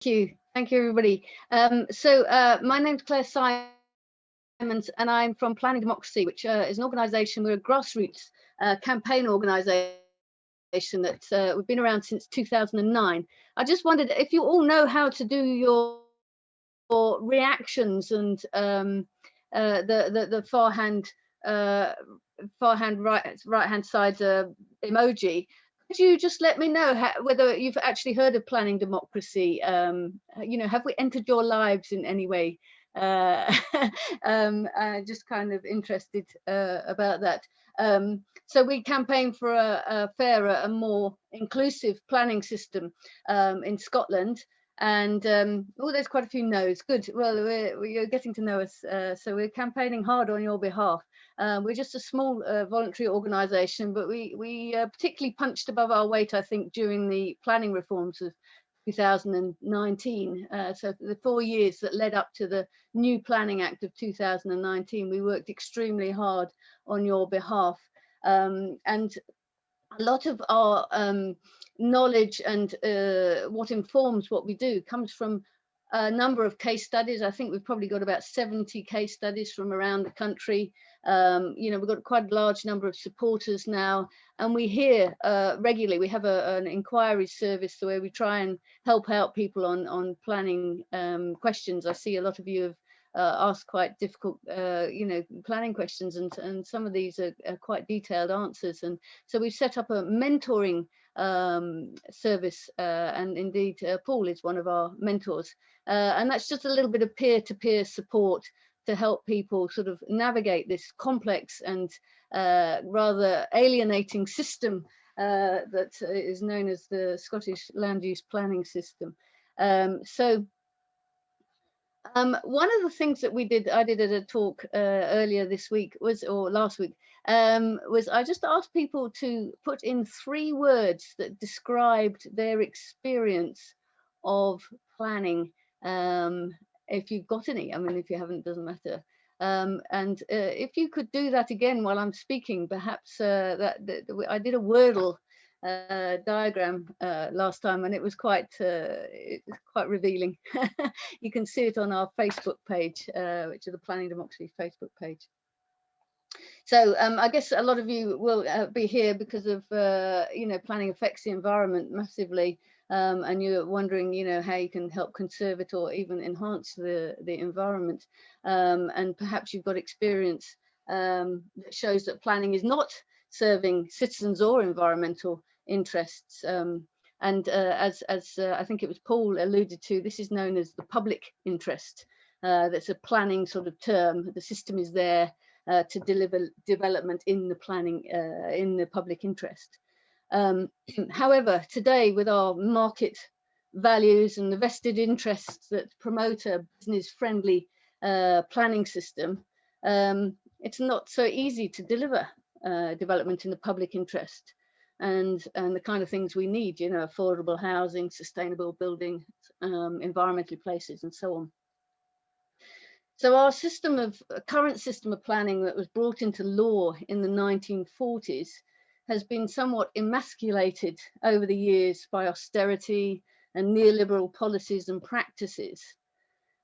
Thank you, everybody. My name's Claire Symonds, and I'm from Planning Democracy, which is an organisation. We're a grassroots campaign organisation that we've been around since 2009. I just wondered if you all know how to do your reactions and the right hand side emoji. Could you just let me know whether you've actually heard of planning democracy? Have we entered your lives in any way? Uh, just kind of interested about that. So we campaign for a fairer and more inclusive planning system in Scotland. And there's quite a few no's. Good. Well, you're getting to know us, so we're campaigning hard on your behalf. We're just a small voluntary organisation, but we particularly punched above our weight, I think, during the planning reforms of 2019. So the 4 years that led up to the new Planning Act of 2019, we worked extremely hard on your behalf. And a lot of our knowledge and what informs what we do comes from a number of case studies. I think we've probably got about 70 case studies from around the country. We've got quite a large number of supporters now, and we hear regularly. We have an inquiry service where we try and help out people on planning questions. I see a lot of you have asked quite difficult, planning questions, and some of these are quite detailed answers. And so we've set up a mentoring service, and indeed Paul is one of our mentors, and that's just a little bit of peer-to-peer support to help people sort of navigate this complex and rather alienating system that is known as the Scottish Land Use Planning System. One of the things that I did at a talk earlier this week last week, was I just asked people to put in 3 words that described their experience of planning. If you've got any, I mean, if you haven't, doesn't matter. If you could do that again while I'm speaking, perhaps I did a Wordle diagram last time, and it was quite revealing. You can see it on our Facebook page, which is the Planning Democracy Facebook page. So I guess a lot of you will be here because of planning affects the environment massively, and you're wondering how you can help conserve it or even enhance the environment, and perhaps you've got experience that shows that planning is not serving citizens or environmental interests. As I think it was Paul alluded to, this is known as the public interest. That's a planning sort of term. The system is there to deliver development in the planning, in the public interest. However, today, with our market values and the vested interests that promote a business-friendly planning system, it's not so easy to deliver development in the public interest and the kind of things we need, affordable housing, sustainable building, environmental places, and so on. So our current system of planning that was brought into law in the 1940s has been somewhat emasculated over the years by austerity and neoliberal policies and practices.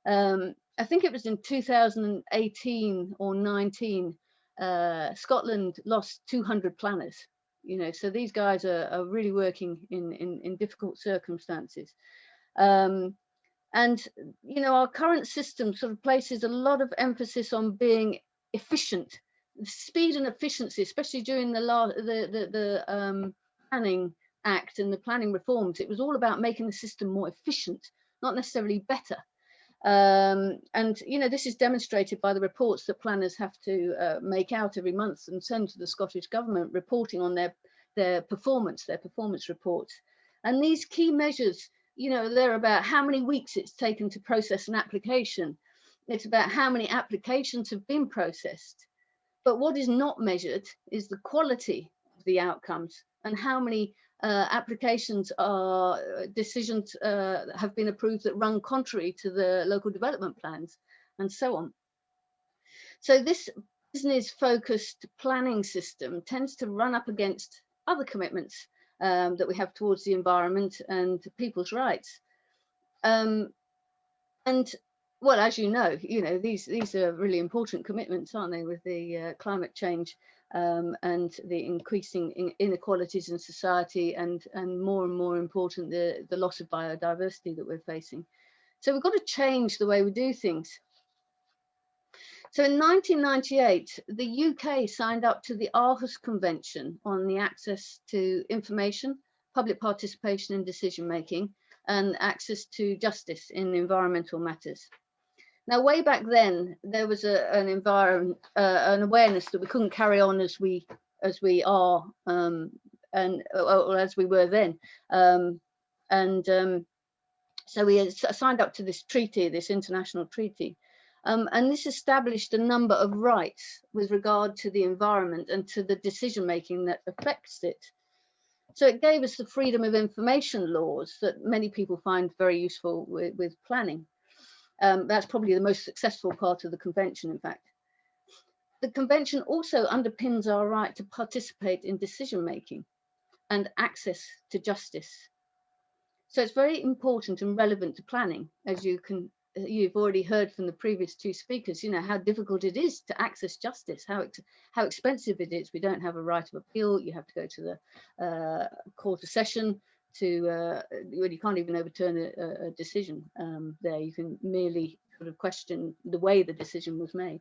I think it was in 2018 or 19, Scotland lost 200 planners. So these guys are really working in difficult circumstances. Our current system sort of places a lot of emphasis on being efficient, speed and efficiency, especially during the Planning Act and the planning reforms. It was all about making the system more efficient, not necessarily better. This is demonstrated by the reports that planners have to make out every month and send to the Scottish Government, reporting on their performance reports. And these key measures, they're about how many weeks it's taken to process an application. It's about how many applications have been processed. But what is not measured is the quality of the outcomes and how many applications decisions have been approved that run contrary to the local development plans, and so on. So this business-focused planning system tends to run up against other commitments that we have towards the environment and people's rights. And well, as you know, these are really important commitments, aren't they, with the climate change and the increasing inequalities in society, and more important, the loss of biodiversity that we're facing. So we've got to change the way we do things. So in 1998, the UK signed up to the Aarhus Convention on the access to information, public participation in decision making, and access to justice in environmental matters. Now, way back then, there was an awareness that we couldn't carry on as we are, or as we were then, so we signed up to this treaty, this international treaty, and this established a number of rights with regard to the environment and to the decision making that affects it. So it gave us the freedom of information laws that many people find very useful with planning. That's probably the most successful part of the convention, in fact. The convention also underpins our right to participate in decision making and access to justice. So it's very important and relevant to planning, as you've already heard from the previous two speakers, how difficult it is to access justice, how expensive it is. We don't have a right of appeal. You have to go to the court of session you can't even overturn a decision there. You can merely sort of question the way the decision was made.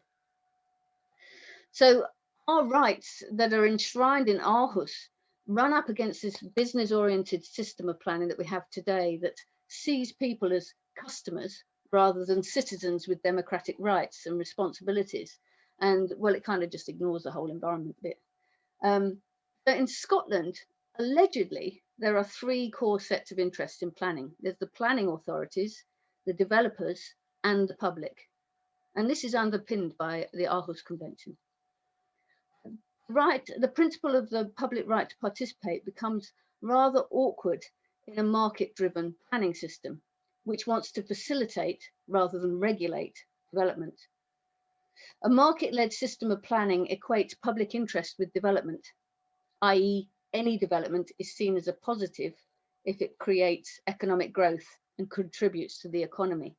So our rights that are enshrined in Aarhus run up against this business-oriented system of planning that we have today that sees people as customers rather than citizens with democratic rights and responsibilities. And well, it kind of just ignores the whole environment bit. But in Scotland, allegedly, there are three core sets of interests in planning. There's the planning authorities, the developers, and the public. And this is underpinned by the Aarhus Convention. The principle of the public right to participate becomes rather awkward in a market-driven planning system, which wants to facilitate rather than regulate development. A market-led system of planning equates public interest with development, i.e., any development is seen as a positive if it creates economic growth and contributes to the economy.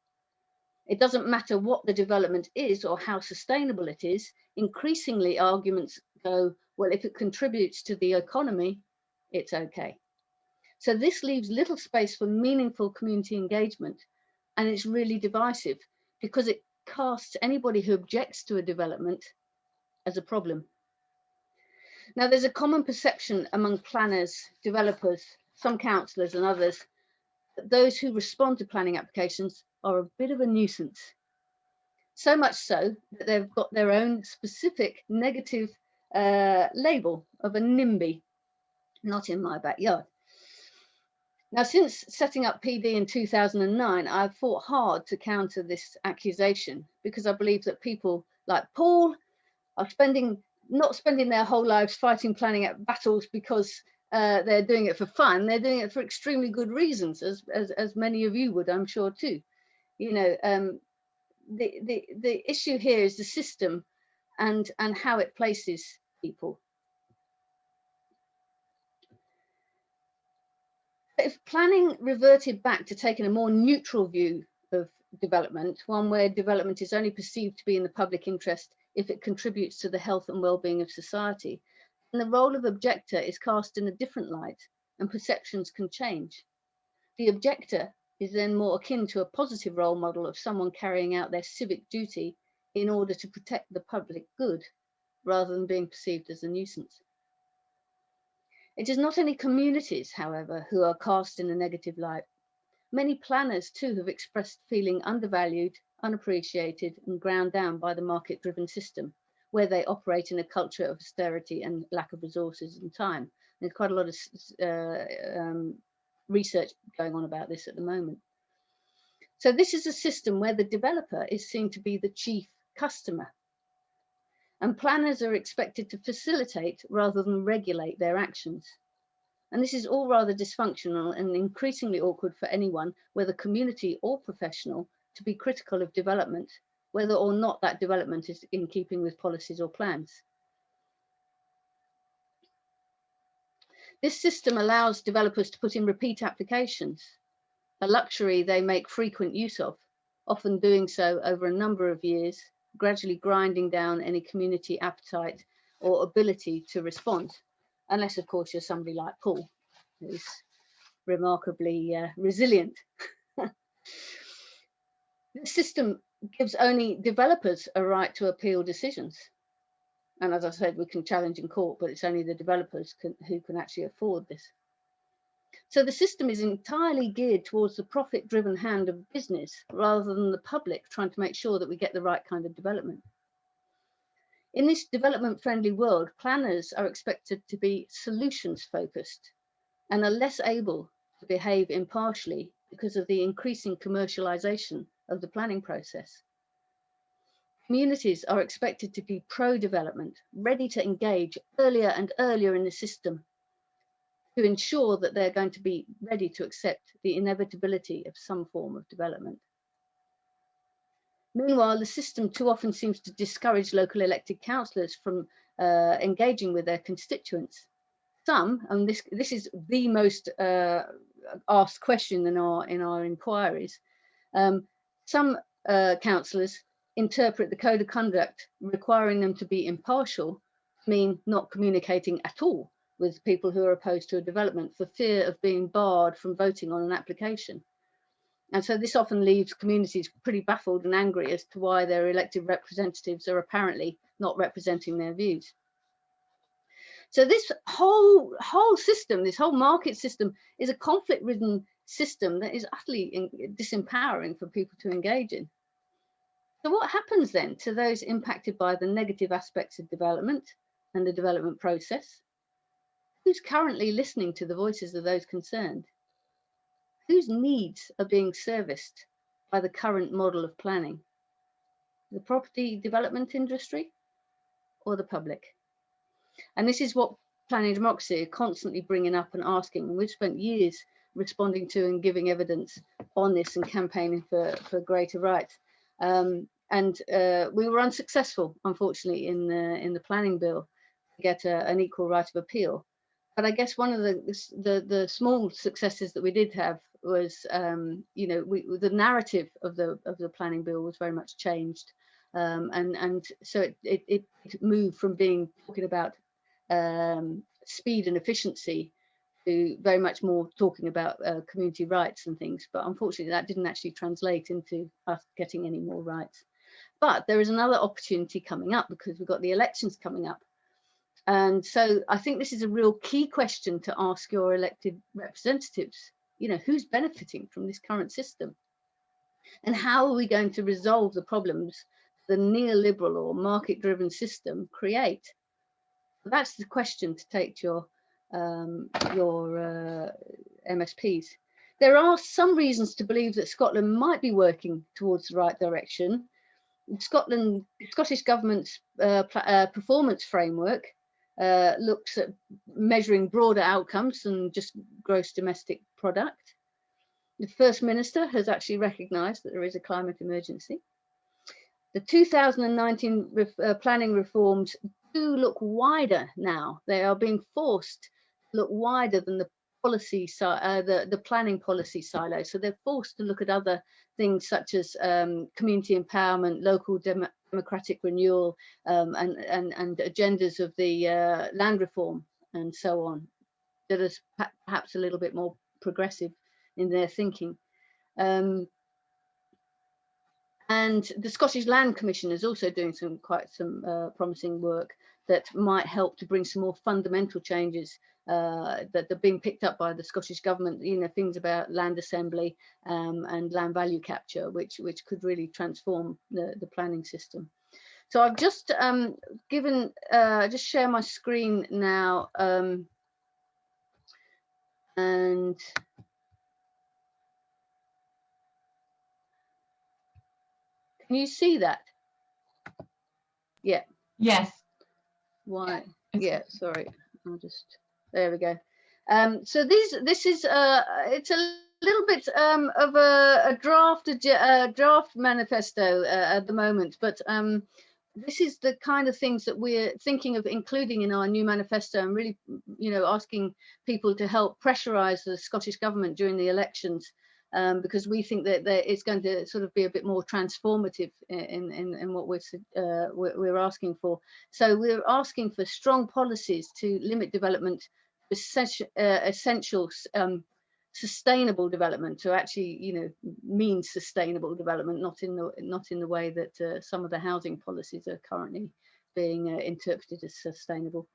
It doesn't matter what the development is or how sustainable it is. Increasingly, arguments go, well, if it contributes to the economy, it's okay. So this leaves little space for meaningful community engagement, and it's really divisive because it casts anybody who objects to a development as a problem. Now, there's a common perception among planners, developers, some councillors and others, that those who respond to planning applications are a bit of a nuisance. So much so that they've got their own specific negative label of a NIMBY, not in my backyard. Now, since setting up PD in 2009, I've fought hard to counter this accusation because I believe that people like Paul are not spending their whole lives fighting planning battles because they're doing it for fun. They're doing it for extremely good reasons, as many of you would, I'm sure, too. The issue here is the system and how it places people. If planning reverted back to taking a more neutral view of development, one where development is only perceived to be in the public interest if it contributes to the health and well-being of society, then the role of objector is cast in a different light and perceptions can change. The objector is then more akin to a positive role model of someone carrying out their civic duty in order to protect the public good, rather than being perceived as a nuisance. It is not only communities, however, who are cast in a negative light. Many planners too have expressed feeling undervalued, unappreciated and ground down by the market-driven system, where they operate in a culture of austerity and lack of resources and time. There's quite a lot of research going on about this at the moment. So this is a system where the developer is seen to be the chief customer, and planners are expected to facilitate rather than regulate their actions. And this is all rather dysfunctional and increasingly awkward for anyone, whether community or professional, to be critical of development, whether or not that development is in keeping with policies or plans. This system allows developers to put in repeat applications, a luxury they make frequent use of, often doing so over a number of years, gradually grinding down any community appetite or ability to respond, unless, of course, you're somebody like Paul, who's remarkably resilient. The system gives only developers a right to appeal decisions. And as I said, we can challenge in court, but it's only the developers who can actually afford this. So the system is entirely geared towards the profit-driven hand of business rather than the public trying to make sure that we get the right kind of development. In this development-friendly world, planners are expected to be solutions-focused and are less able to behave impartially because of the increasing commercialization of the planning process. Communities are expected to be pro-development, ready to engage earlier and earlier in the system to ensure that they're going to be ready to accept the inevitability of some form of development. Meanwhile, the system too often seems to discourage local elected councillors from engaging with their constituents. Some, and this is the most asked question in our inquiries, some councillors interpret the code of conduct requiring them to be impartial to mean not communicating at all with people who are opposed to a development for fear of being barred from voting on an application. And so this often leaves communities pretty baffled and angry as to why their elected representatives are apparently not representing their views. So this whole system, this whole market system, is a conflict-ridden system that is utterly disempowering for people to engage in. So what happens then to those impacted by the negative aspects of development and the development process? Who's currently listening to the voices of those concerned? Whose needs are being serviced by the current model of planning? The property development industry or the public? And this is what Planning Democracy are constantly bringing up and asking. And we've spent years responding to and giving evidence on this and campaigning for greater rights. We were unsuccessful, unfortunately, in the planning bill to get an equal right of appeal. But I guess one of the small successes that we did have was, the narrative of the planning bill was very much changed, and so it moved from talking about speed and efficiency to very much more talking about community rights and things. But unfortunately, that didn't actually translate into us getting any more rights. But there is another opportunity coming up because we've got the elections coming up. And so I think this is a real key question to ask your elected representatives. Who's benefiting from this current system? And how are we going to resolve the problems the neoliberal or market-driven system create? That's the question to take to your MSPs. There are some reasons to believe that Scotland might be working towards the right direction. Scottish Government's performance framework looks at measuring broader outcomes than just gross domestic product. The First Minister has actually recognised that there is a climate emergency. The 2019 planning reforms do look wider now. They are being forced to look wider than the policy, the planning policy silo. So they're forced to look at other things such as community empowerment, local democratic renewal, and agendas of the land reform and so on, that is perhaps a little bit more progressive in their thinking. And the Scottish Land Commission is also doing quite some promising work that might help to bring some more fundamental changes that are being picked up by the Scottish Government, things about land assembly and land value capture, which could really transform the planning system. So I've just just share my screen now, and can you see that? Yeah. Yes. Why? Yeah, sorry. There we go. So this is it's a little bit of a draft manifesto at the moment, but this is the kind of things that we're thinking of including in our new manifesto, and really, asking people to help pressurize the Scottish Government during the elections because we think that it's going to sort of be a bit more transformative in what we're asking for. So we're asking for strong policies to limit development, essential sustainable development, to actually, you know, mean sustainable development, not in the way that some of the housing policies are currently being interpreted as sustainable.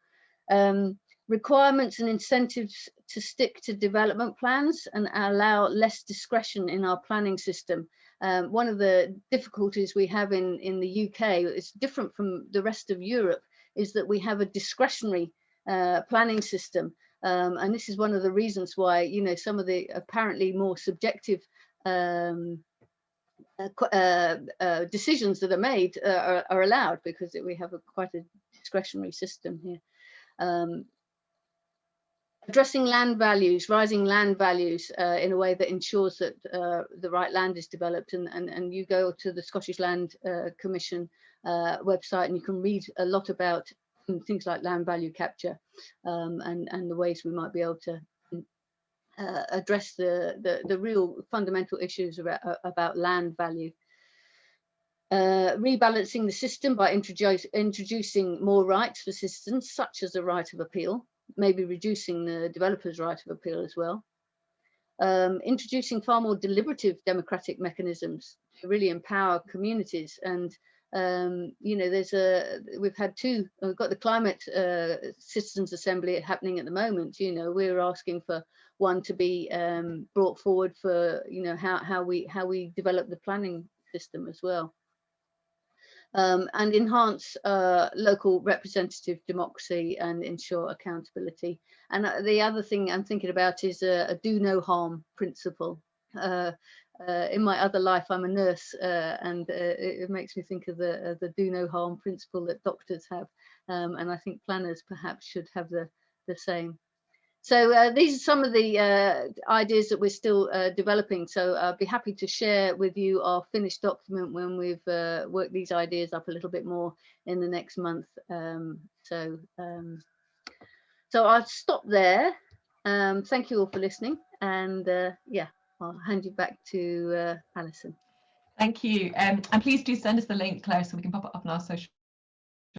Requirements and incentives to stick to development plans and allow less discretion in our planning system. One of the difficulties we have in the UK, it's different from the rest of Europe, is that we have a discretionary planning system. And this is one of the reasons why, you know, some of the apparently more subjective decisions that are made are allowed, because we have quite a discretionary system here. Addressing land values, rising land values in a way that ensures that the right land is developed. And you go to the Scottish Land Commission website and you can read a lot about things like land value capture and the ways we might be able to address the real fundamental issues about land value. Rebalancing the system by introducing more rights for citizens, such as a right of appeal, maybe reducing the developer's right of appeal as well. Introducing far more deliberative democratic mechanisms to really empower communities. And you know, we've got the Climate Citizens Assembly happening at the moment. You know, we're asking for one to be brought forward for, you know, how we develop the planning system as well. And enhance local representative democracy and ensure accountability. And the other thing I'm thinking about is a do no harm principle. In my other life, I'm a nurse, and it makes me think of the do no harm principle that doctors have, and I think planners perhaps should have the same. So these are some of the ideas that we're still developing. So I'll be happy to share with you our finished document when we've worked these ideas up a little bit more in the next month. So I'll stop there. Thank you all for listening. And yeah, I'll hand you back to Alison. Thank you. And please do send us the link, Claire, so we can pop it up on our social